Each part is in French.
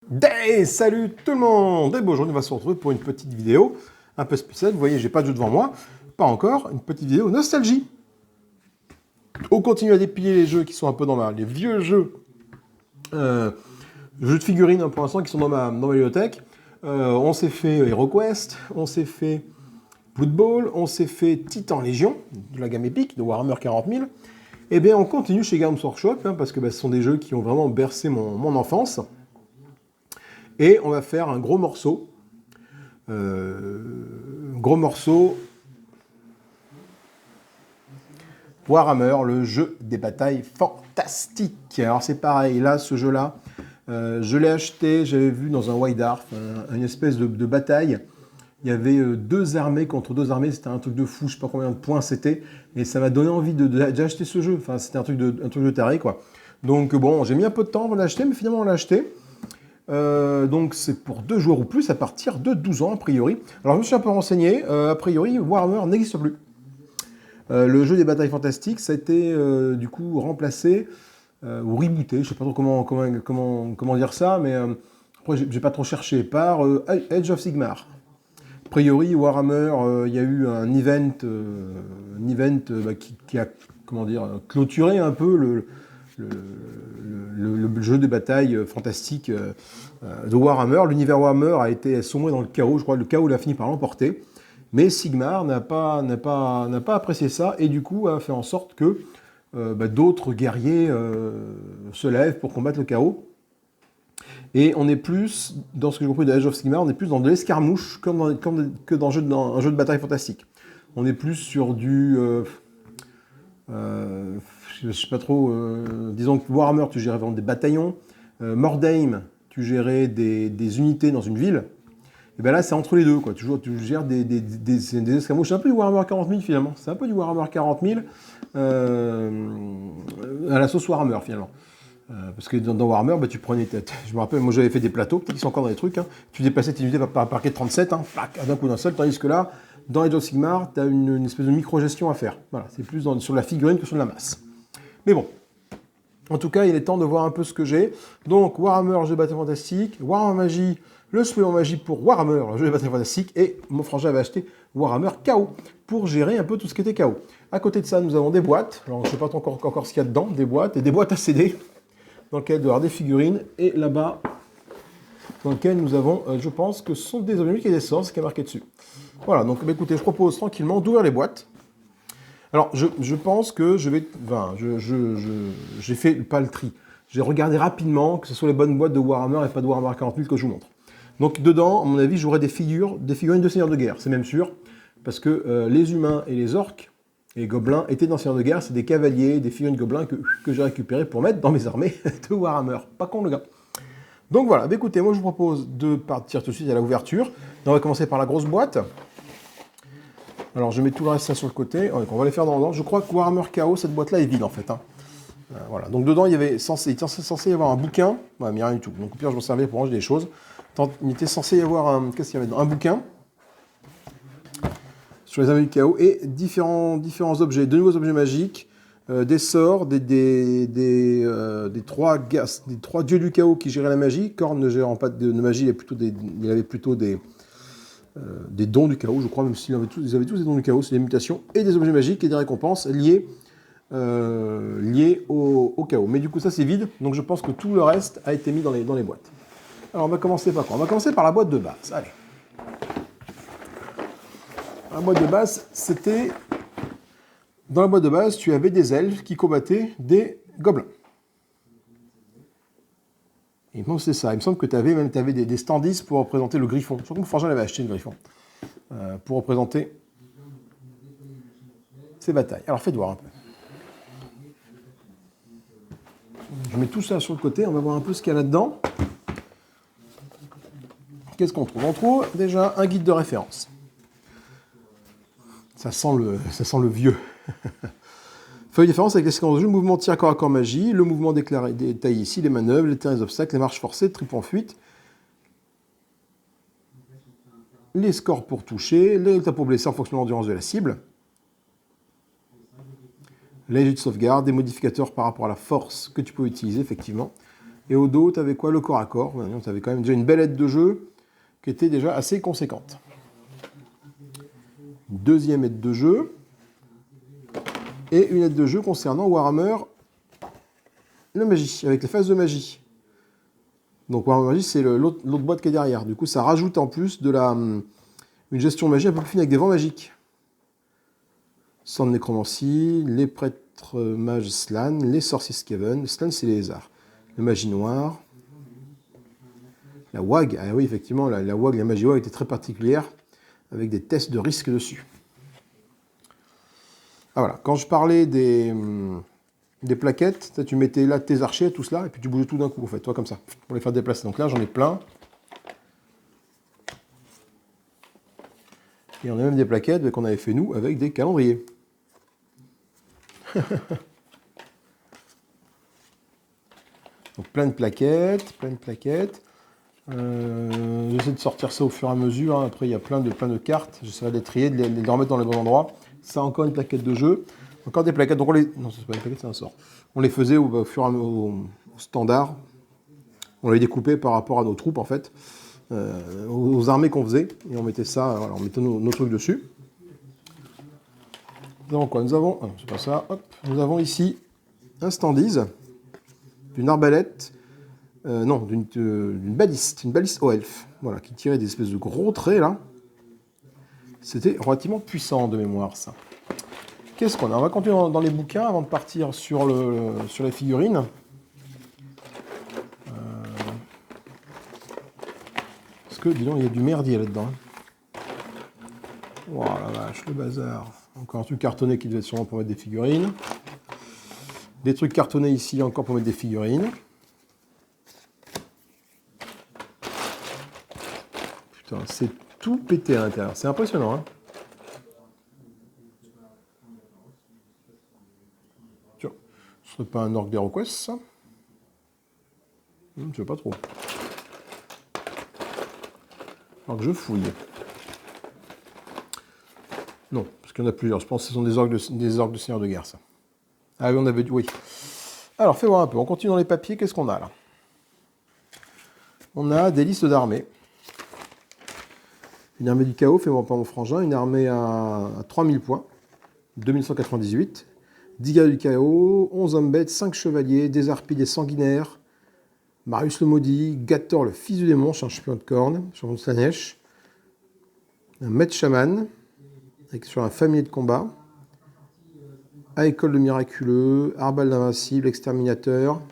Hey, salut tout le monde! Et bon, aujourd'hui, on va se retrouver pour une petite vidéo un peu spéciale. Vous voyez, j'ai pas de jeu devant moi, pas encore. Une petite vidéo nostalgie. On continue à dépiler les jeux qui sont un peu les vieux jeux, jeux de figurines hein, pour l'instant qui sont dans ma bibliothèque. On s'est fait HeroQuest, on s'est fait Blood Bowl, on s'est fait Titan Légion, de la gamme épique, de Warhammer 40 000. Et bien, on continue chez Games Workshop, hein, parce que ce sont des jeux qui ont vraiment bercé mon enfance. Et on va faire un gros morceau. Warhammer, le jeu des batailles fantastiques. Alors c'est pareil, là, ce jeu-là, je l'ai acheté, j'avais vu dans un Wide Art, une espèce de bataille. Il y avait deux armées contre deux armées, c'était un truc de fou, je sais pas combien de points c'était, et ça m'a donné envie d'acheter ce jeu. Enfin, c'était un truc de taré, quoi. Donc bon, j'ai mis un peu de temps avant de l'acheter, mais finalement on l'a acheté. Donc c'est pour 2 joueurs ou plus à partir de 12 ans a priori. Alors je me suis un peu renseigné, a priori Warhammer n'existe plus. Le jeu des batailles fantastiques, ça a été du coup remplacé ou rebooté, je sais pas trop comment dire ça, mais après j'ai pas trop cherché, par Age of Sigmar. A priori Warhammer, il y a eu un event qui a comment dire, clôturé un peu le jeu de bataille fantastique de Warhammer. L'univers Warhammer a été sombré dans le chaos, je crois que le chaos l'a fini par l'emporter. Mais Sigmar n'a pas apprécié ça et du coup a fait en sorte que d'autres guerriers se lèvent pour combattre le chaos. Et on est plus, dans ce que j'ai compris de Age of Sigmar, on est plus dans de l'escarmouche que dans un jeu de bataille fantastique. On est plus sur du... je sais pas trop, disons que Warhammer, tu gérais vraiment des bataillons. Mordheim, tu gérais des unités dans une ville. Et bien là, c'est entre les deux, quoi. Tu gères des escamots. C'est un peu du Warhammer 40 000 finalement. C'est un peu du Warhammer 40 000 à la sauce Warhammer finalement. Parce que dans Warhammer, tu prenais je me rappelle, moi j'avais fait des plateaux, peut-être qu'ils sont encore dans les trucs. Hein. Tu déplaçais tes unités par parquet de 37, hein, d'un coup d'un seul, tandis que là, dans Age of Sigmar, tu as une espèce de micro-gestion à faire. Voilà, c'est plus sur la figurine que sur la masse. Mais bon, en tout cas, il est temps de voir un peu ce que j'ai. Donc, Warhammer, jeu de bataille fantastique, Warhammer Magie, le supplément magie pour Warhammer, le jeu de bataille fantastique, et mon frangin avait acheté Warhammer Chaos pour gérer un peu tout ce qui était Chaos. À côté de ça, nous avons des boîtes. Alors, je ne sais pas encore ce qu'il y a dedans, des boîtes et des boîtes à CD, dans lesquelles il doit y avoir des figurines, et là-bas, dans lesquelles nous avons, je pense que ce sont des objets et des sorts, ce qui est marqué dessus. Voilà, donc écoutez, je propose tranquillement d'ouvrir les boîtes. Alors, je pense que je vais... Enfin, j'ai fait pas le tri. J'ai regardé rapidement que ce soit les bonnes boîtes de Warhammer et pas de Warhammer 40 000 que je vous montre. Donc, dedans, à mon avis, j'aurai des figurines de seigneurs de guerre, c'est même sûr. Parce que les humains et les orques et les gobelins étaient dans seigneurs de guerre. C'est des cavaliers, des figurines gobelins que j'ai récupérées pour mettre dans mes armées de Warhammer. Pas con, le gars. Donc voilà, écoutez, moi je vous propose de partir tout de suite à la ouverture. On va commencer par la grosse boîte. Alors je mets tout le reste ça sur le côté. On va les faire dans l'ordre. Je crois que Warhammer Chaos, cette boîte-là est vide en fait. Hein. Voilà. Donc dedans, il était censé y avoir un bouquin. Ouais, mais rien du tout. Donc au pire, je m'en servais pour ranger des choses. Il était censé y avoir qu'est-ce qu'il y avait dedans ? Un bouquin sur les armées du chaos et différents objets, de nouveaux objets magiques, des sorts, des trois dieux du chaos qui géraient la magie. Korn ne gérant pas de magie, il avait plutôt des dons du chaos, je crois, même s'ils avaient tous des dons du chaos, c'est des mutations et des objets magiques et des récompenses liées au chaos. Mais du coup, ça c'est vide, donc je pense que tout le reste a été mis dans les boîtes. Alors on va commencer par quoi ? On va commencer par la boîte de base. Allez. La boîte de base, c'était... Dans la boîte de base, tu avais des elfes qui combattaient des gobelins. Il me semble que c'est ça. Il me semble que tu avais des standees pour représenter le griffon. Je crois que mon frangin avait acheté le griffon. Pour représenter ces batailles. Alors faites voir un peu. Je mets tout ça sur le côté, on va voir un peu ce qu'il y a là-dedans. Qu'est-ce qu'on trouve ? On trouve déjà un guide de référence. Ça sent le vieux. Feuille de référence avec les séquences de jeu, le mouvement tir corps à corps magie, le mouvement détaillé ici, les manœuvres, les terrains des obstacles, les marches forcées, trip en fuite, les scores pour toucher, les résultats pour blesser en fonction de l'endurance de la cible, les jets de sauvegarde, des modificateurs par rapport à la force que tu peux utiliser, effectivement. Et au dos, tu avais quoi? Le corps à corps. Tu avais quand même déjà une belle aide de jeu qui était déjà assez conséquente. Deuxième aide de jeu. Et une aide de jeu concernant Warhammer, la magie, avec les phases de magie. Donc Warhammer Magie, c'est l'autre boîte qui est derrière. Du coup, ça rajoute en plus de une gestion magie un peu plus fine avec des vents magiques. Sang de nécromancie, les prêtres mages Slann, les sorciers Skaven. Slann, c'est les lézards. La magie noire. La WAG, ah oui, effectivement, la WAG, la magie WAG était très particulière, avec des tests de risque dessus. Ah voilà, quand je parlais des plaquettes, tu mettais là tes archers, tout cela, et puis tu bougeais tout d'un coup, en fait, toi comme ça, pour les faire déplacer. Donc là, j'en ai plein. Et on a même des plaquettes qu'on avait fait nous avec des calendriers. Donc plein de plaquettes, plein de plaquettes. J'essaie de sortir ça au fur et à mesure. Hein. Après, il y a plein de cartes. J'essaierai de les trier, de les remettre dans les bons endroits. Ça, encore une plaquette de jeu. Encore des plaquettes. Donc non, c'est pas une plaquette, c'est un sort. On les faisait au fur et à mesure, au standard. On les découpait par rapport à nos troupes, en fait. Aux armées qu'on faisait. Et on mettait ça, voilà, on mettait nos trucs dessus. Nous avons quoi? Nous avons, c'est pas ça, hop. Nous avons ici un standise d'une arbalète. Non, d'une baliste, une baliste au elfe, voilà, qui tirait des espèces de gros traits là. C'était relativement puissant de mémoire ça. Qu'est-ce qu'on a? On va continuer dans les bouquins avant de partir sur les figurines. Parce que, dis donc, il y a du merdier là-dedans. Oh la vache, le bazar. Encore un truc cartonné qui devait être sûrement pour mettre des figurines. Des trucs cartonnés ici encore pour mettre des figurines. Putain, c'est tout pété à l'intérieur. C'est impressionnant, hein. Tiens, ce serait pas un Orc d'HeroQuest, ça? Je sais pas trop. Alors que je fouille. Non, parce qu'il y en a plusieurs. Je pense que ce sont des orques de Seigneur de guerre, ça. Ah oui, on avait dit oui. Alors, fais voir un peu. On continue dans les papiers. Qu'est-ce qu'on a, là? On a des listes d'armées. Une armée du chaos, fait voir par mon frangin. Une armée à 3000 points. 2198. 10 guerriers du chaos. 11 hommes bêtes. 5 chevaliers. Des harpies, des sanguinaires. Marius le maudit. Gator, le fils du démon. Champion de corne. Champion de Slanesh. Un maître chaman. Sur un familier de combat. À école de miraculeux. Arbal d'invincible. Exterminateur.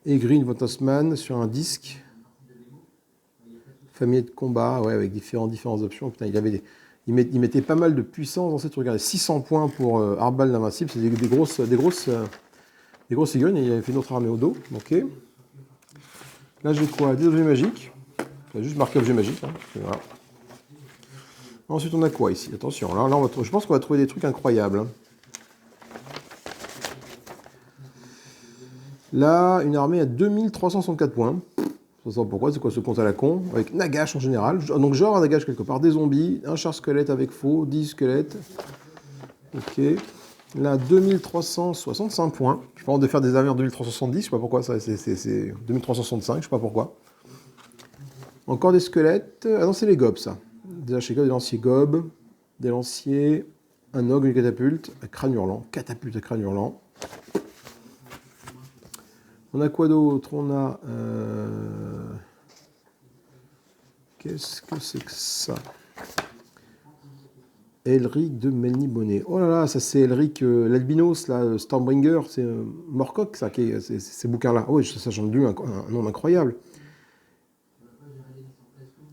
Et Green von Osman sur un disque. Familier de combat, ouais, avec différentes options. Putain, il mettait pas mal de puissance dans cette. Regardez, 600 points pour Arbal l'invincible, c'est des grosses figurines. Et il avait fait une autre armée au dos. Ok. Là, j'ai quoi? Des objets magiques. J'ai juste marqué objet magique. Hein. Voilà. Ensuite, on a quoi ici? Attention, là je pense qu'on va trouver des trucs incroyables. Hein. Là, une armée à 2364 points. Je ne sais pas pourquoi, c'est quoi ce compte à la con? Avec Nagash en général. Donc genre un Nagash quelque part. Des zombies, un char squelette avec faux, 10 squelettes. Ok. Là, 2365 points. Je pense de faire des armées en 2370, je sais pas pourquoi, ça c'est 2365, je sais pas pourquoi. Encore des squelettes. Ah non, c'est les gobs, ça. Des archers gobs, des lanciers gobs, des lanciers, un ogre, une catapulte, un crâne hurlant, catapulte à crâne hurlant. On a quoi d'autre? On a... Qu'est-ce que c'est que ça? Elric de Melniboné. Oh là là, ça c'est Elric l'albinos, là, Stormbringer, c'est Morcock, ça, ces bouquins-là. Oh oui, ça j'en ai lu un nom incroyable.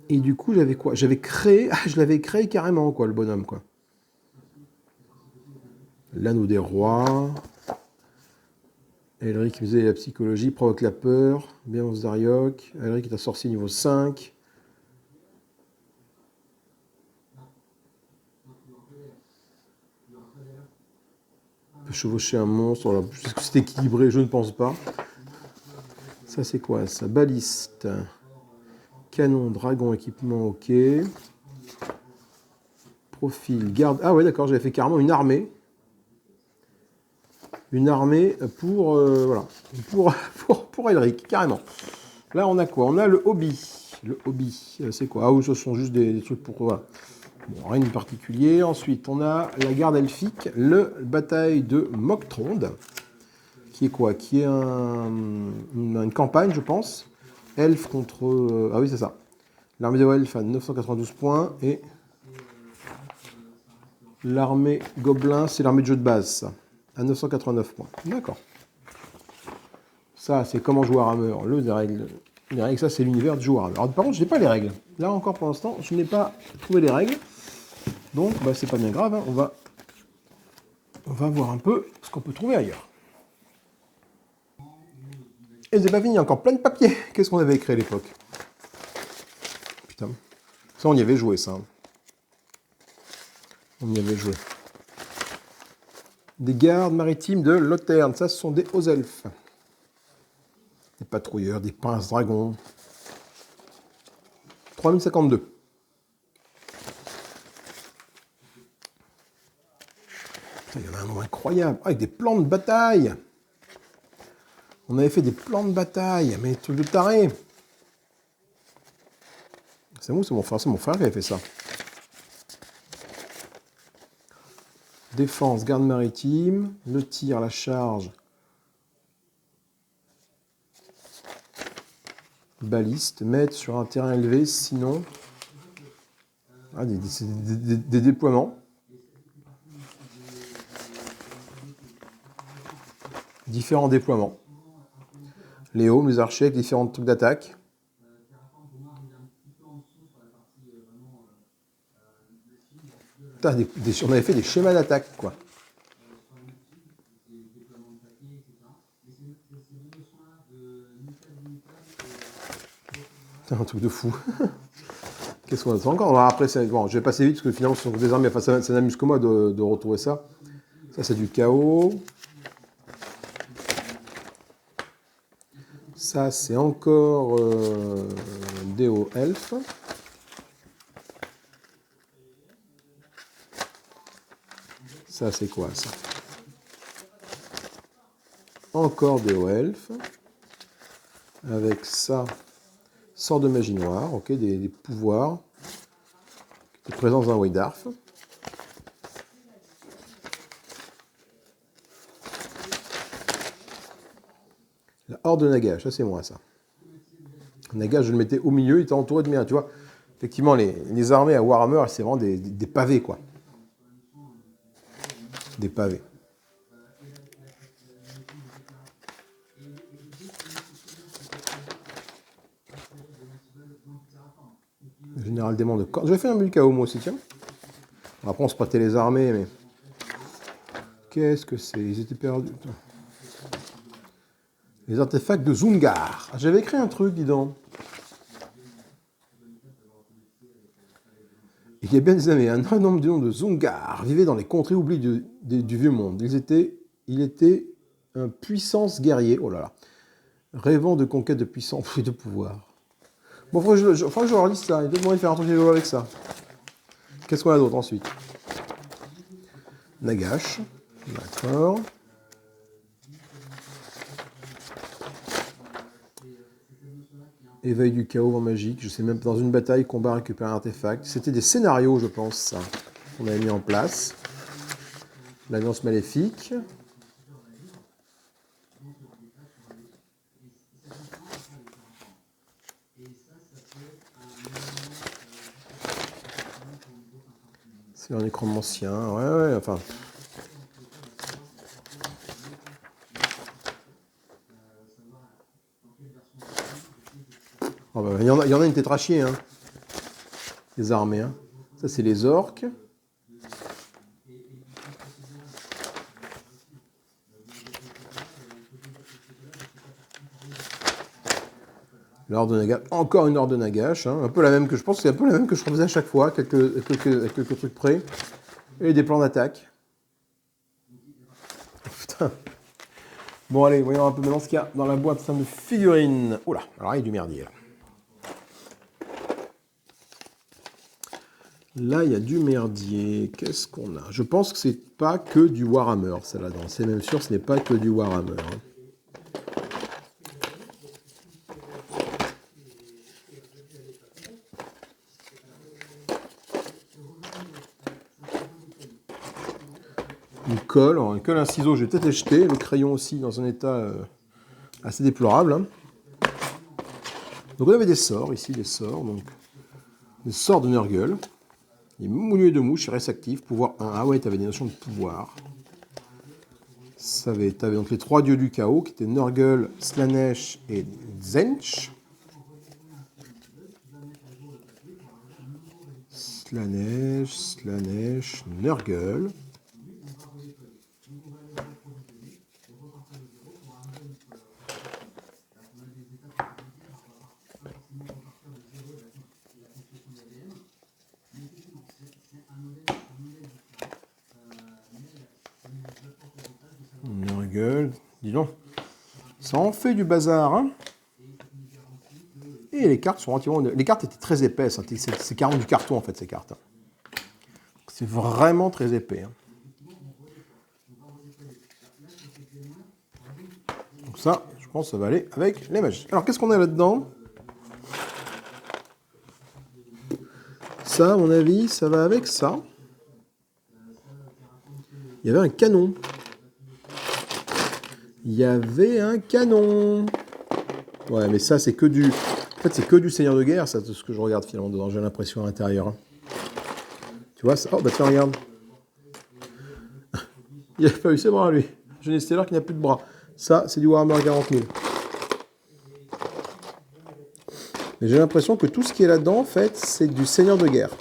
Et du coup, j'avais quoi? J'avais créé... Ah, je l'avais créé carrément, quoi, le bonhomme, quoi. L'anneau des rois... Elric qui faisait la psychologie, provoque la peur, Bienvenance Dariok, Elric est un sorcier niveau 5. Il peut chevaucher un monstre, alors, est-ce que c'est équilibré? Je ne pense pas. Ça c'est quoi ça? Baliste, canon, dragon, équipement, ok. Profil, garde, ah ouais d'accord, j'avais fait carrément une armée. Une armée pour, voilà, pour pour Elric, carrément. Là, on a quoi? On a le hobby. Le hobby, c'est quoi? Ah oui, ce sont juste des trucs pour... Voilà. Bon, rien de particulier. Ensuite, on a la garde elfique, le bataille de Moctronde, qui est quoi? Qui est une campagne, je pense. Elfe contre... ah oui, c'est ça. L'armée de Elfe à 992 points et l'armée Gobelin, c'est l'armée de jeu de base, ça, à 989 points. D'accord. Ça, c'est comment jouer à Warhammer. Les règles, ça, c'est l'univers de jouer à Warhammer. Alors, par contre, je n'ai pas les règles. Là, encore pour l'instant, je n'ai pas trouvé les règles. Donc, bah, c'est pas bien grave. Hein. On va voir un peu ce qu'on peut trouver ailleurs. Et c'est pas fini, encore plein de papiers. Qu'est-ce qu'on avait écrit à l'époque? Putain. Ça, on y avait joué, ça. On y avait joué. Des gardes maritimes de Lothern. Ça, ce sont des hauts elfes. Des patrouilleurs, des pinces dragons. 3052. Il y en a un nombre incroyable. Ah, avec des plans de bataille. On avait fait des plans de bataille. Mais truc de taré. C'est moi, c'est mon frère qui avait fait ça. Défense, garde maritime, le tir, la charge, baliste, mettre sur un terrain élevé, sinon... Ah, des déploiements. Différents déploiements. Les hommes, les archers avec différents trucs d'attaque. On avait fait des schémas d'attaque, quoi. Un truc de fou. Qu'est-ce qu'on a encore? Alors après, bon, je vais passer vite parce que finalement, ce sont des armées. Enfin, ça n'amuse que moi de retrouver ça. Ça, c'est du chaos. Ça, c'est encore des hauts elfes. Ça, c'est quoi, ça? Encore des hauts elfes. Avec ça, sort de magie noire. Ok, des pouvoirs. Qui est présent dans un Weidarf. La horde de Nagash, ça c'est moi, ça. Nagash, je le mettais au milieu, il était entouré de miens, tu vois. Effectivement, les armées à Warhammer, c'est vraiment des pavés, quoi. Des pavés. Le général démon de Corne. J'avais fait un but chaos, moi aussi, tiens. Après, on se prêtait les armées, mais... Qu'est-ce que c'est? Ils étaient perdus. Les artefacts de Zungar. J'avais écrit un truc, dis donc. Il y a bien des années, un grand nombre de noms de Zungar vivaient dans les contrées oubliées du vieux monde. Il était un puissance guerrier, oh là là, rêvant de conquête de puissance et de pouvoir. Bon, faut que je leur lise ça. Il doit demander de faire un truc avec ça. Qu'est-ce qu'on a d'autre ensuite? Nagash. D'accord. Éveil du chaos en magique. Je sais même pas, dans une bataille, combat, récupérer un artefact. C'était des scénarios, je pense, ça, qu'on avait mis en place. L'alliance maléfique. C'est un nécromancien. Ouais, enfin... Oh bah, il y en a une tétrachier, hein. Les armées, hein. Ça, c'est les orques. L'ordre de Nagash. Encore une ordre de Nagash, hein. Un peu la même que je pense, c'est un peu la même que je refaisais à chaque fois, quelques trucs près. Et des plans d'attaque. Oh, putain. Bon, allez, voyons un peu maintenant ce qu'il y a dans la boîte de figurines. Oula, alors il y a du merdier, là. Là, il y a du merdier. Qu'est-ce qu'on a? Je pense que c'est pas que du Warhammer, ça là-dedans. C'est même sûr, ce n'est pas que du Warhammer. Hein. une colle. Alors, une colle, un ciseau, je vais peut-être les jeter. Le crayon aussi, dans un état assez déplorable. Hein. Donc on avait des sorts ici, des sorts. Donc, des sorts de Nurgle. Les mouluets de mouche, reste actif. Pouvoir 1. Ah ouais, tu avais des notions de pouvoir. Tu avais donc les 3 dieux du chaos qui étaient Nurgle, Slaanesh et Tzeentch. Slaanesh, Nurgle. Nurgle, dis donc, ça en fait du bazar, hein. Et les cartes sont relativement... Les cartes étaient très épaisses, hein. C'est carrément du carton en fait ces cartes. C'est vraiment très épais. Hein. Donc ça, je pense que ça va aller avec les magies. Alors qu'est-ce qu'on a là-dedans? Ça, à mon avis, ça va avec ça. Il y avait un canon. Il y avait un canon. Ouais, mais ça, c'est que du... En fait, c'est que du Seigneur de Guerre, ça, c'est ce que je regarde finalement dedans. J'ai l'impression à l'intérieur. Hein. Tu vois ça? Oh, bah tiens, regarde. Il a pas eu ses bras, lui. Jeunesse Stellar qui n'a plus de bras. Ça, c'est du Warhammer 40 000. Mais j'ai l'impression que tout ce qui est là-dedans, en fait, c'est du Seigneur de Guerre.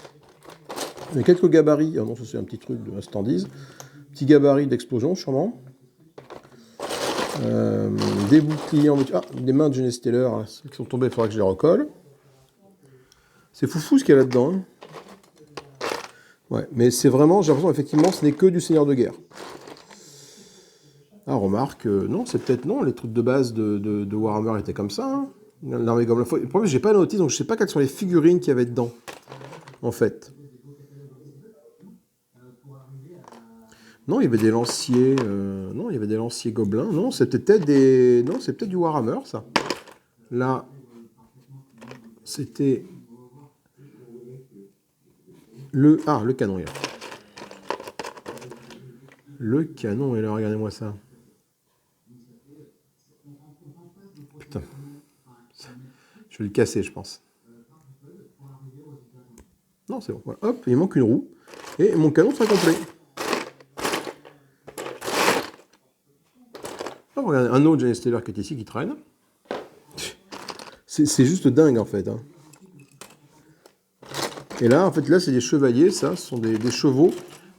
Il y a quelques gabarits. Ah non, ça, c'est un petit truc de standise. Petit gabarit d'explosion, sûrement. Des boucliers en... Ah, des mains de Jeunesse Stellar, hein, ceux qui sont tombés, il faudra que je les recolle. C'est foufou ce qu'il y a là-dedans. Hein. Ouais, mais c'est vraiment, j'ai l'impression, effectivement, ce n'est que du Seigneur de Guerre. Ah, remarque, non, c'est peut-être non, les trucs de base de Warhammer étaient comme ça. Hein. L'armée Gobelin. Le problème, j'ai pas noté, donc je sais pas quelles sont les figurines qu'il y avait dedans, en fait. Non, il y avait des lanciers. Non, il y avait des lanciers gobelins. Non, c'était peut-être des. Non, c'est peut-être du Warhammer, ça. Là, c'était le. Ah, le canon, il y a. Le canon, et là, regardez-moi ça. Putain. Je vais le casser, je pense. Non, c'est bon. Voilà. Hop, il manque une roue. Et mon canon sera complet. Oh, regardez, un autre Jeunesse Stellar qui est ici, qui traîne. C'est juste dingue, en fait. Hein. Et là, en fait, là, c'est des chevaliers, ça. Ce sont des chevaux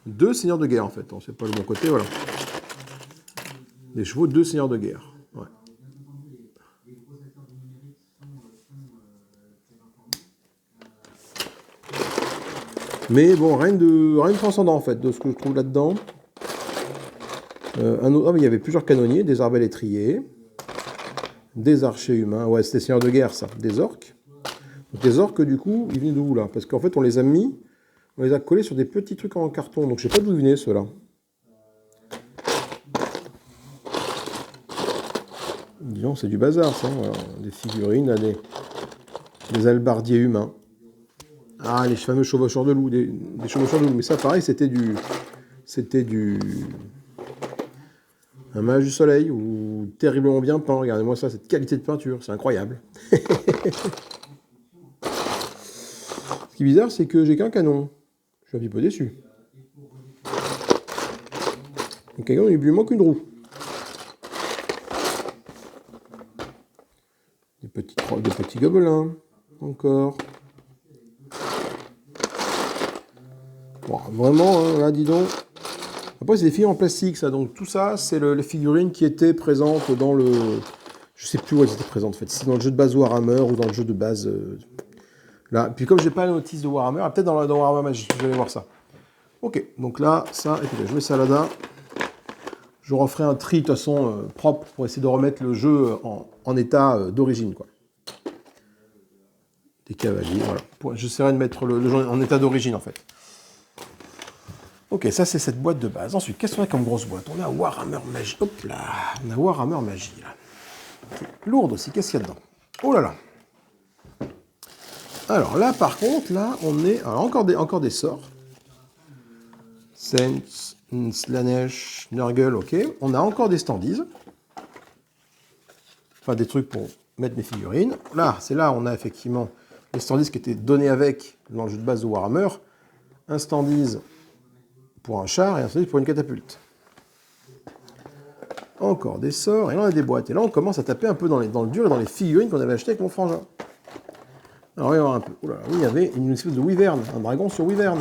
de seigneurs de guerre, en fait. C'est pas le bon côté, voilà. Des chevaux de seigneurs de guerre. Ouais. Mais bon, rien de transcendant, en fait, de ce que je trouve là-dedans. Il y avait plusieurs canonniers, des arbalétriers, des archers humains. Ouais, c'était seigneurs de guerre, ça. Des orques. Donc les orques, du coup, ils venaient d'où, là? Parce qu'en fait, on les a collés sur des petits trucs en carton. Donc je sais pas d'où ils venaient, ceux-là. Disons, c'est du bazar, ça. Voilà. Des figurines, là, des albardiers humains. Ah, les fameux chevaucheurs de loup. Des chevaucheurs de loup. Mais ça, pareil, c'était du... Un mage du soleil, ou terriblement bien peint. Regardez-moi ça, cette qualité de peinture. C'est incroyable. Ce qui est bizarre, c'est que j'ai qu'un canon. Je suis un petit peu déçu. Le canon, il lui manque une roue. Des petits gobelins. Encore. Bon, vraiment, hein, là, dis donc. Après, c'est des figurines en plastique, ça. Donc, tout ça, c'est les figurines qui étaient présentes dans le... Je sais plus où elles étaient présentes, en fait. C'est dans le jeu de base Warhammer ou dans le jeu de base... Là. Puis, comme j'ai pas la notice de Warhammer, peut-être dans Warhammer Magic, je vais aller voir ça. Ok, donc là, ça, écoutez, je mets ça là-dedans. Je referai un tri, de toute façon, propre pour essayer de remettre le jeu en état d'origine, quoi. Des cavaliers, voilà. J'essaierai de mettre le jeu en état d'origine, en fait. Ok, ça c'est cette boîte de base. Ensuite, qu'est-ce qu'on a comme grosse boîte? On a Warhammer Magie. Hop là, on a Warhammer Magie là. Okay. Lourde aussi, qu'est-ce qu'il y a dedans? Oh là là. Alors là, par contre, là, on est... Alors encore des sorts. Saints, Slanesh, Nurgle, ok. On a encore des standees. Enfin, des trucs pour mettre mes figurines. Là, c'est là où on a effectivement les standees qui étaient donnés avec dans le jeu de base de Warhammer. Un standees pour un char et un standees pour une catapulte. Encore des sorts, et là on a des boîtes. Et là on commence à taper un peu dans le dur et dans les figurines qu'on avait achetées avec mon frangin. Alors voyons un peu. Oh là là, oui, il y avait une espèce de wyvern, un dragon sur wyvern.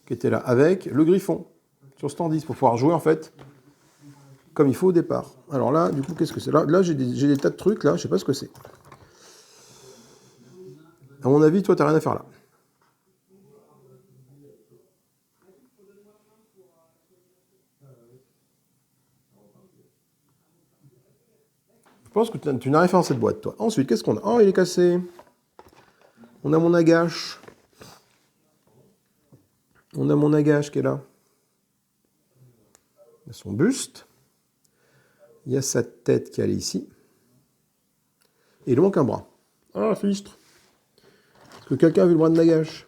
Qui était là, avec le griffon, sur standees, pour pouvoir jouer en fait comme il faut au départ. Alors là, du coup, qu'est-ce que c'est? Là j'ai des tas de trucs, là, je sais pas ce que c'est. À mon avis, toi, t'as rien à faire là. Je pense que tu n'as rien fait dans cette boîte, toi. Ensuite, qu'est-ce qu'on a? Oh, il est cassé. On a mon Nagash. On a mon Nagash qui est là. Il y a son buste. Il y a sa tête qui est allée ici. Et il manque un bras. Ah, fichtre. Est-ce que quelqu'un a vu le bras de Nagash?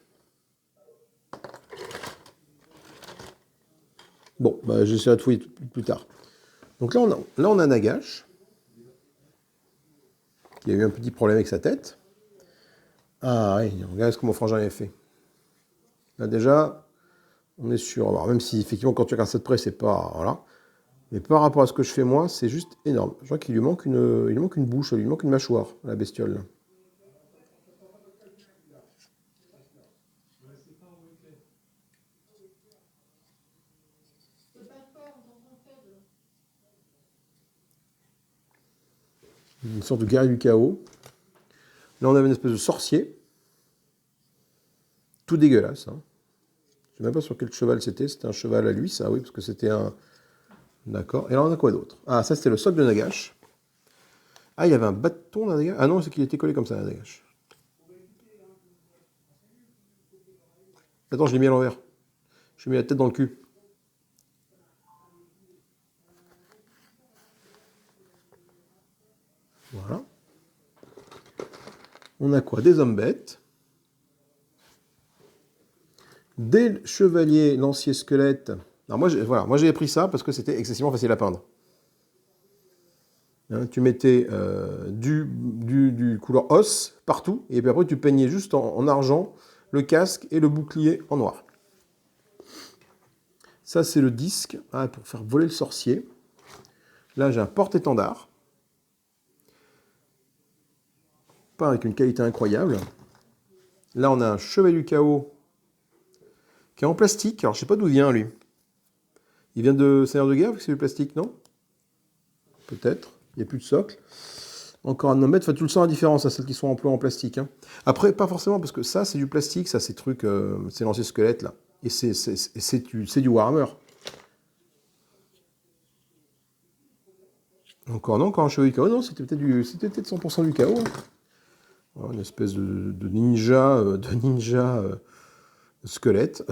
Bon, bah, j'essaierai de fouiller plus tard. Donc là, on a Nagash. Il y a eu un petit problème avec sa tête. Ah oui, regarde ce que mon frangin avait fait. Là déjà, on est sûr. Alors, même si effectivement quand tu regardes ça de près, c'est pas. Voilà. Mais par rapport à ce que je fais moi, c'est juste énorme. Je vois qu'il lui manque une bouche, il lui manque une mâchoire, la bestiole. Là. Une sorte de guerrier du chaos. Là, on avait une espèce de sorcier. Tout dégueulasse. Hein. Je ne sais même pas sur quel cheval c'était. C'était un cheval à lui, ça, oui, parce que c'était un... D'accord. Et là, on a quoi d'autre? Ah, ça, c'était le socle de Nagash. Ah, il y avait un bâton d'un Nagash. Ah non, c'est qu'il était collé comme ça, un Nagash. Attends, je l'ai mis à l'envers. Je lui ai mis la tête dans le cul. Voilà. On a quoi? Des hommes bêtes. Des chevaliers lanciers squelettes. Alors moi j'ai pris ça parce que c'était excessivement facile à peindre. Hein, tu mettais du couleur os partout et puis après tu peignais juste en argent le casque et le bouclier en noir. Ça c'est le disque pour faire voler le sorcier. Là j'ai un porte-étendard. Pas avec une qualité incroyable. Là on a un chevalier du chaos qui est en plastique. Alors je sais pas d'où vient lui. Il vient de Seigneur de Guerre parce que c'est du plastique, non? Peut-être. Il n'y a plus de socle. Encore un nomade. Enfin, tu le sens la différence à celles qui sont en plan en plastique. Hein. Après, pas forcément parce que ça c'est du plastique, ça c'est truc, c'est l'ancien squelette là. Et c'est du Warhammer. Encore non, encore un chevalier du chaos. Non, c'était peut-être 100% du chaos. Hein. Alors, une espèce de ninja, squelette.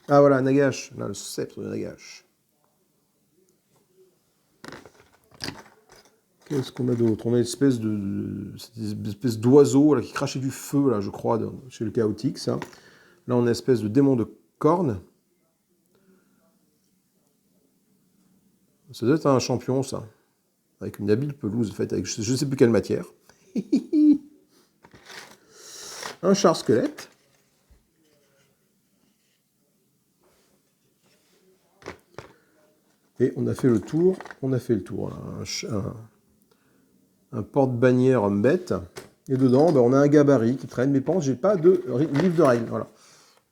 Ah voilà, Nagash, là, le sceptre de Nagash. Qu'est-ce qu'on a d'autre? On a une espèce d'oiseau qui crachait du feu, là, je crois, chez le chaotique, ça. Là, on a une espèce de démon de corne. Ça doit être un champion, ça. Avec une habile pelouse faite avec je ne sais plus quelle matière. Un char squelette. Et on a fait le tour. Là. Un porte-bannière homme bête. Et dedans, on a un gabarit qui traîne. Mais par contre, je n'ai pas de livre de règles. Voilà.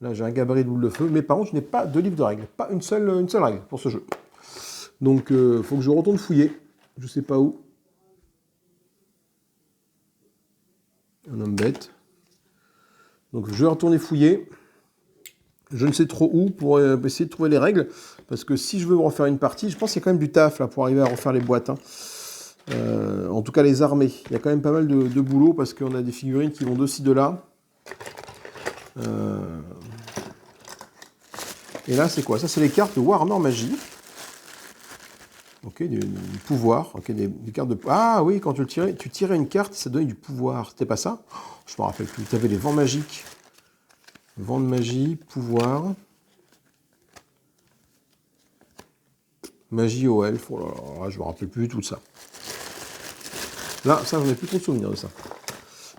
Là, j'ai un gabarit de boule de feu. Mais par contre, je n'ai pas de livre de règles. Pas une seule règle pour ce jeu. Donc, il faut que je retourne fouiller. Je ne sais pas où. Un homme bête. Donc, je vais retourner fouiller. Je ne sais trop où pour essayer de trouver les règles. Parce que si je veux refaire une partie, je pense qu'il y a quand même du taf là pour arriver à refaire les boîtes. Hein. En tout cas, les armées. Il y a quand même pas mal de boulot parce qu'on a des figurines qui vont de ci, de là. Et là, c'est quoi? Ça, c'est les cartes de Warhammer Magie. Ok, du pouvoir. Ok, des cartes de... Ah oui, quand tu tirais une carte, ça donnait du pouvoir. C'était pas ça? Je me rappelle plus. Tu avais les vents magiques. Vent de magie, pouvoir. Magie au elfe. Oh là là, je me rappelle plus tout ça. Là, ça, j'en ai plus trop de souvenirs de ça.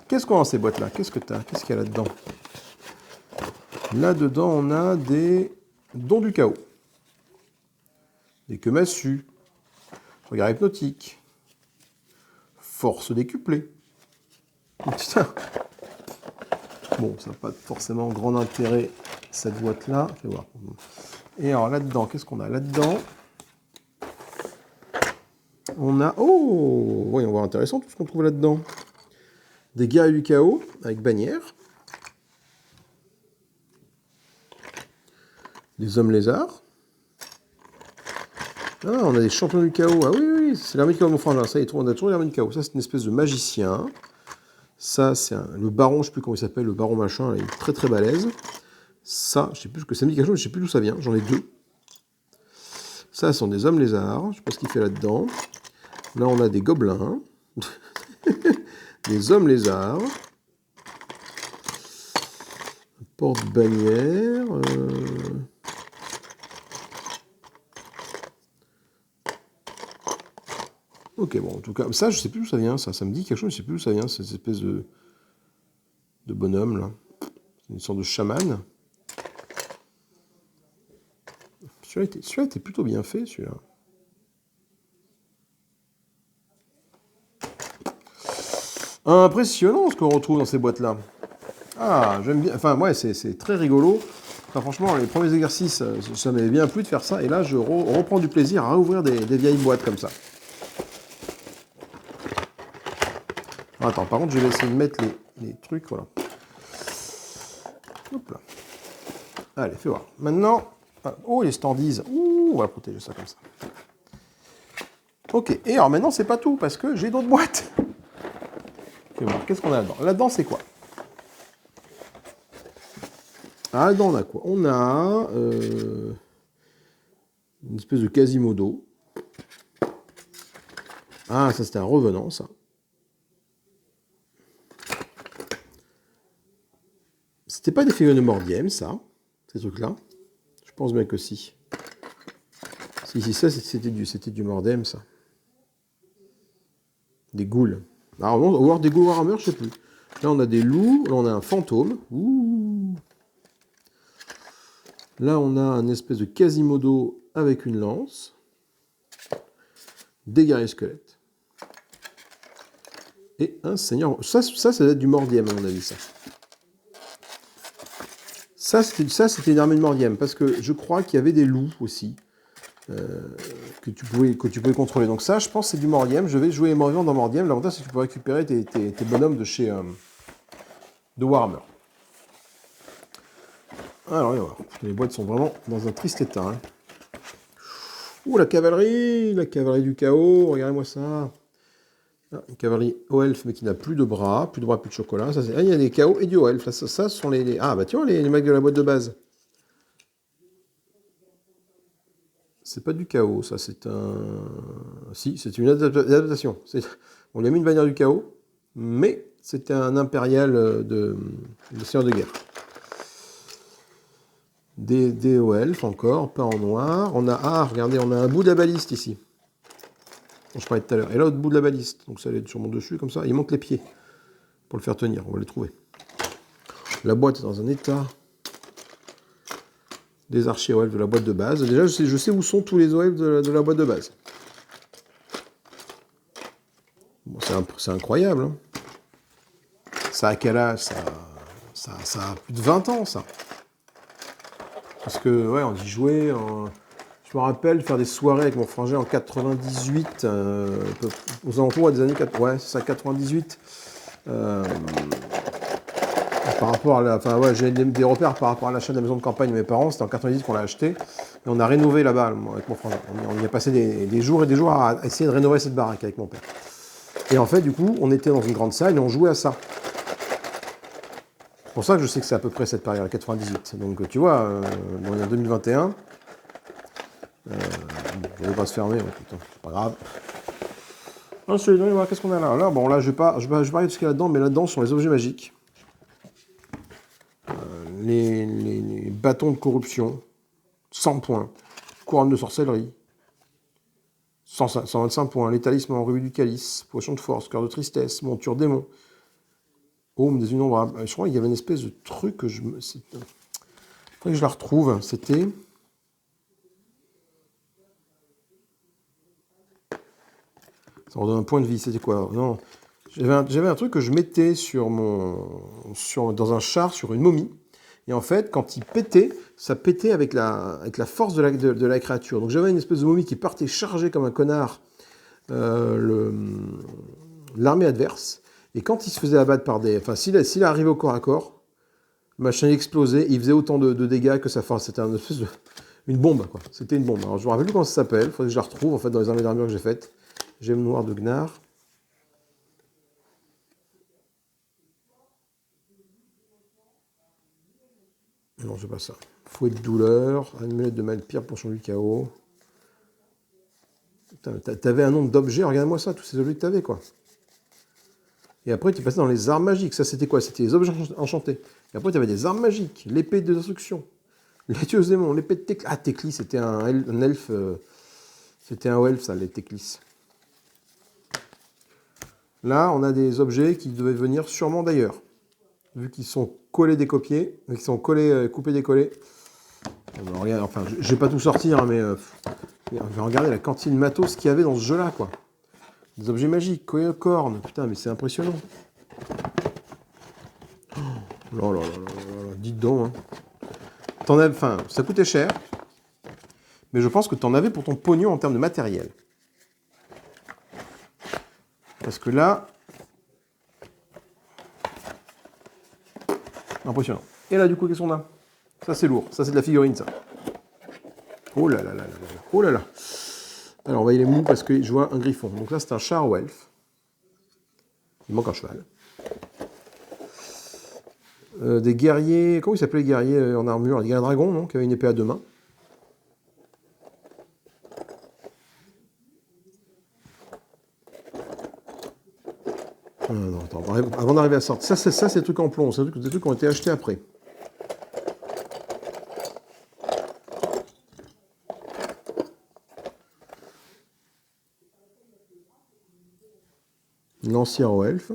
Qu'est-ce qu'on a dans ces boîtes-là? Qu'est-ce que t'as? Qu'est-ce qu'il y a là-dedans? Là-dedans, on a des dons du chaos. Des queues massues. Regard hypnotique. Force décuplée. Putain. Bon, ça n'a pas forcément grand intérêt, cette boîte-là. Fais voir. Et alors là-dedans, qu'est-ce qu'on a là-dedans? On a... Oh, voyons voir, intéressant tout ce qu'on trouve là-dedans. Des guerriers du chaos avec bannière. Des hommes lézards. Ah, on a des champions du chaos. Ah oui, oui, c'est l'armée du chaos, mon frère. Ça, on a toujours l'armée du chaos. Ça, c'est une espèce de magicien. Ça, c'est le baron, je ne sais plus comment il s'appelle, le baron machin. Là, il est très très balèze. Ça, je ne sais plus ce que ça me dit quelque chose, je ne sais plus d'où ça vient. J'en ai deux. Ça, ce sont des hommes lézards. Je ne sais pas ce qu'il fait là-dedans. Là, on a des gobelins. Des hommes lézards. Porte-bannière. Ok, bon, en tout cas, ça, je sais plus d'où ça vient, ça me dit quelque chose, je sais plus d'où ça vient, cette espèce de bonhomme, là. C'est une sorte de chaman. Celui-là était plutôt bien fait, celui-là. Impressionnant ce qu'on retrouve dans ces boîtes-là. Ah, j'aime bien, enfin, ouais, c'est très rigolo. Enfin, franchement, les premiers exercices, ça m'avait bien plu de faire ça, et là, je reprends du plaisir à ouvrir des vieilles boîtes comme ça. Attends, par contre, je vais essayer de mettre les trucs, voilà. Hop là. Allez, fais voir. Maintenant, oh, les standees. Ouh, on va protéger ça comme ça. Ok, et alors maintenant, c'est pas tout, parce que j'ai d'autres boîtes. Fais voir, qu'est-ce qu'on a là-dedans? Là-dedans, c'est quoi? Ah, là-dedans, on a quoi? On a une espèce de Quasimodo. Ah, ça, c'était un revenant, ça. C'était pas des figurines de Mordiem, ça, ces trucs-là. Je pense bien que si. Si, ça, c'était du Mordem, ça. Des ghouls. Alors, on va voir des ghouls Warhammer, je sais plus. Là, on a des loups. Là, on a un fantôme. Ouh. Là, on a un espèce de Quasimodo avec une lance. Des guerriers squelettes. Et un seigneur... Ça doit être du Mordiem, à mon avis, ça. Ça, c'était une armée de Mordiem, parce que je crois qu'il y avait des loups aussi, que tu pouvais contrôler. Donc ça, je pense que c'est du Mordiem. Je vais jouer les Mordiens dans Mordiem. L'avantage, c'est que tu peux récupérer tes bonhommes de chez de Warhammer. Alors, les boîtes sont vraiment dans un triste état. Hein. Ouh, la cavalerie du chaos, regardez-moi ça. Ah, une cavalerie au elfe, mais qui n'a plus de bras, plus de chocolat. Ça, il y a des chaos et du haut elfe. Ça sont les... Ah, bah tu vois, les mecs de la boîte de base. C'est pas du chaos, ça, c'est un... Si, c'est une adaptation. On lui a mis une bannière du chaos, mais c'était un impérial de seigneur de guerre. Des hauts elfes encore, pas en noir. On a... Ah, regardez, on a un bout de la baliste ici. Je parlais tout à l'heure. Et là, au bout de la baliste. Donc ça allait être sur mon dessus, comme ça. Il manque les pieds pour le faire tenir. On va les trouver. La boîte est dans un état. Des archers OF de la boîte de base. Déjà, je sais où sont tous les OF de la boîte de base. Bon, c'est incroyable. Hein. Ça a quel âge? Ça a plus de 20 ans, ça. Parce que, ouais, on y jouait... Je me rappelle faire des soirées avec mon frangin en 98, aux alentours des années 80, ouais, c'est ça, 98. Par rapport à la, enfin ouais, j'ai des repères par rapport à l'achat de la maison de campagne de mes parents. C'était en 98 qu'on l'a acheté et on a rénové là-bas avec mon frangin. On y a passé des jours et des jours à essayer de rénover cette baraque avec mon père. Et en fait, du coup, on était dans une grande salle et on jouait à ça. C'est pour ça que je sais que c'est à peu près cette période, 98. Donc tu vois, on est en 2021. On ne va pas se fermer, ouais, putain, c'est pas grave. Ensuite, qu'est-ce qu'on a là? Là, bon, là, je vais parler de ce qu'il y a là-dedans, mais là-dedans, ce sont les objets magiques. les bâtons de corruption, 100 points. Couronne de sorcellerie, 125 points. Les talismans, rubis du calice, potion de force, cœur de tristesse, monture démon, aume des innombrables. Je crois qu'il y avait une espèce de truc que je me... Faudrait que je la retrouve. C'était... Ça redonne un point de vie. C'était quoi? Non. J'avais un truc que je mettais dans un char sur une momie. Et en fait, quand il pétait, ça pétait avec la force de la créature. Donc j'avais une espèce de momie qui partait charger comme un connard l'armée adverse. Et quand il se faisait abattre par des... Enfin, s'il arrivait au corps à corps, le machin explosait, il faisait autant de dégâts que sa force. C'était une bombe, quoi. C'était une bombe. Alors je ne me rappelle plus comment ça s'appelle. Il faudrait que je la retrouve, en fait, dans les armées d'armure que j'ai faites. Gemme noire de Gnar. Non, c'est pas ça. Fouet de douleur, amulette de Malpire, potion du chaos. T'avais un nombre d'objets, regarde-moi ça, tous ces objets que t'avais, quoi. Et après, tu passais dans les armes magiques. Ça, c'était quoi? C'était les objets enchantés. Et après, tu avais des armes magiques, l'épée de destruction, les tueuses démons, l'épée de Teclis. Ah, Teclis, c'était un elfe. C'était un elfe, ça, les Teclis. Là, on a des objets qui devaient venir sûrement d'ailleurs. Vu qu'ils sont collés décopiés, vu qu'ils sont collés, coupés décollés. Enfin, je vais pas tout sortir, hein, mais on va regarder la quantité de matos qu'il y avait dans ce jeu-là, quoi. Des objets magiques, cornes, putain, mais c'est impressionnant. Oh là là là là là, dites donc. Hein. Enfin, ça coûtait cher, mais je pense que t'en avais pour ton pognon en termes de matériel. Parce que là, impressionnant. Et là, du coup, qu'est-ce qu'on a? Ça, c'est lourd. Ça, c'est de la figurine, ça. Oh là là là là là. Oh là là. Alors, on va y aller mou parce que je vois un griffon. Donc là, c'est un char ou elfe. Il manque un cheval. Des guerriers... Comment ils s'appelaient les guerriers en armure? Les guerriers dragons, non? Qui avaient une épée à deux mains. Non, attends. Avant d'arriver à sortir... Ça, c'est des trucs en plomb. C'est des trucs qui ont été achetés après. L'ancien au elfe.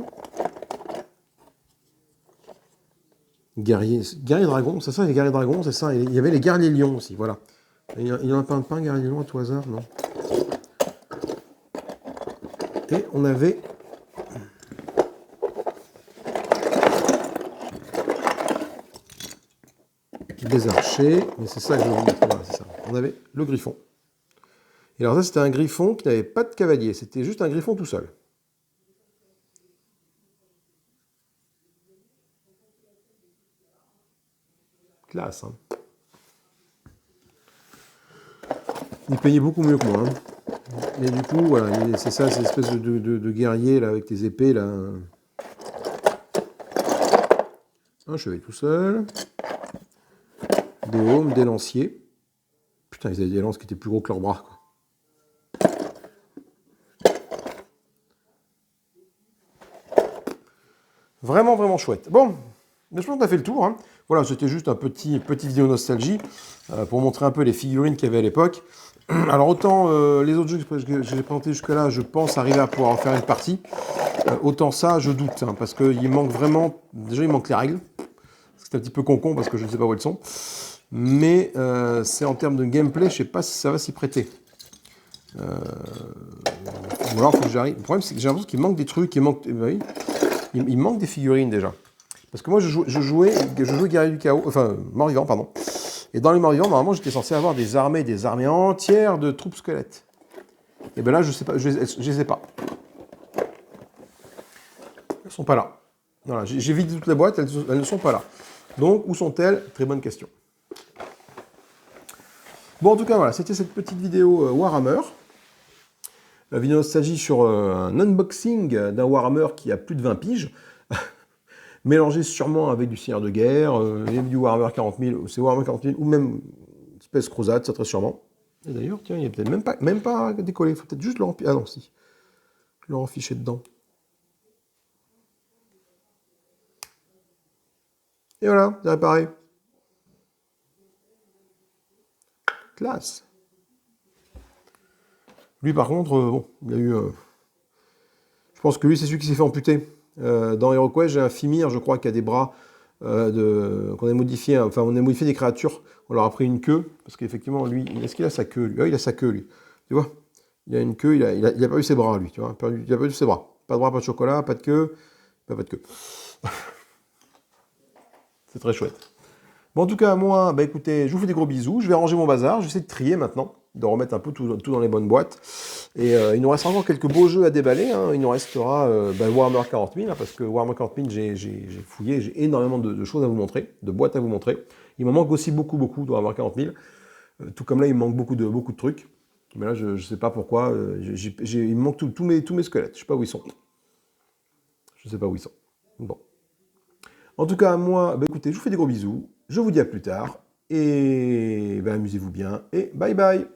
Guerrier dragon, c'est ça, les guerriers dragons, c'est ça. Il y avait les guerriers lions aussi, voilà. Il n'y en a pas un guerrier lion à tout hasard, non? Et on avait... des archers, mais c'est ça que je veux vous montrer, voilà, c'est ça. On avait le griffon. Et alors ça, c'était un griffon qui n'avait pas de cavalier, c'était juste un griffon tout seul. Classe, hein. Il payait beaucoup mieux que moi. Hein. Et du coup, voilà, c'est ça, cette espèce de guerrier là, avec tes épées là. Un chevalier tout seul. Des aumes, des lanciers. Putain, ils avaient des lances qui étaient plus gros que leurs bras, quoi. Vraiment, vraiment chouette. Bon, je pense qu'on a fait le tour. Hein. Voilà, c'était juste un petit vidéo nostalgie pour montrer un peu les figurines qu'il y avait à l'époque. Alors autant les autres jeux que j'ai présentés jusque-là, je pense arriver à pouvoir en faire une partie. Autant ça, je doute, hein, parce qu'il manque vraiment... Déjà, il manque les règles. C'est un petit peu con parce que je ne sais pas où elles sont. Mais c'est en termes de gameplay, je ne sais pas si ça va s'y prêter. Ou alors, il faut que j'arrive... Le problème, c'est que j'ai l'impression qu'il manque des trucs, il manque des figurines déjà. Parce que moi, je jouais Guerrier du Chaos, enfin, Mort-Vivant, pardon. Et dans les Mort-Vivants, normalement, j'étais censé avoir des armées entières de troupes squelettes. Et bien là, je sais pas, je les ai pas. Elles sont pas là. Voilà, j'ai vidé toutes les boîtes, elles ne sont pas là. Donc, où sont-elles? Très bonne question. Bon, en tout cas, voilà, c'était cette petite vidéo Warhammer. La vidéo nostalgie sur un unboxing d'un Warhammer qui a plus de 20 piges. Mélangé sûrement avec du Seigneur de Guerre, du Warhammer 40 000, c'est Warhammer 40 000, ou même Space Crusade, ça très sûrement. Et d'ailleurs, tiens, il n'y a peut-être même pas décollé, il faut peut-être juste le remplir. Ah non, si. Le renficher dedans. Et voilà, c'est réparé. Classe. Lui, par contre, bon, il a eu... je pense que lui, c'est celui qui s'est fait amputer. Dans HeroQuest, j'ai un Fimir, je crois, qui a des bras qu'on a modifié. Enfin, on a modifié des créatures. On leur a pris une queue. Parce qu'effectivement, lui, est-ce qu'il a sa queue, lui? Ah, il a sa queue, lui. Tu vois? Il a une queue, il a pas eu ses bras, lui. Tu vois? Il a pas eu ses bras. Pas de bras, pas de chocolat, pas de queue. Pas de queue. C'est très chouette. Bon, en tout cas, moi, bah écoutez, je vous fais des gros bisous. Je vais ranger mon bazar. J'essaie de trier maintenant, de remettre un peu tout dans les bonnes boîtes. Et il nous reste encore quelques beaux jeux à déballer. Hein. Il nous restera Warhammer 40 000, hein, parce que Warhammer 40 000, j'ai fouillé, j'ai énormément de choses à vous montrer, de boîtes à vous montrer. Il m'en manque aussi beaucoup de Warhammer 40 000. Tout comme là, il me manque beaucoup de trucs. Mais là, je ne sais pas pourquoi. Il me manque tous mes squelettes. Je ne sais pas où ils sont. Je ne sais pas où ils sont. Bon. En tout cas, moi, bah, écoutez, je vous fais des gros bisous. Je vous dis à plus tard. Et bah, amusez-vous bien. Et bye bye.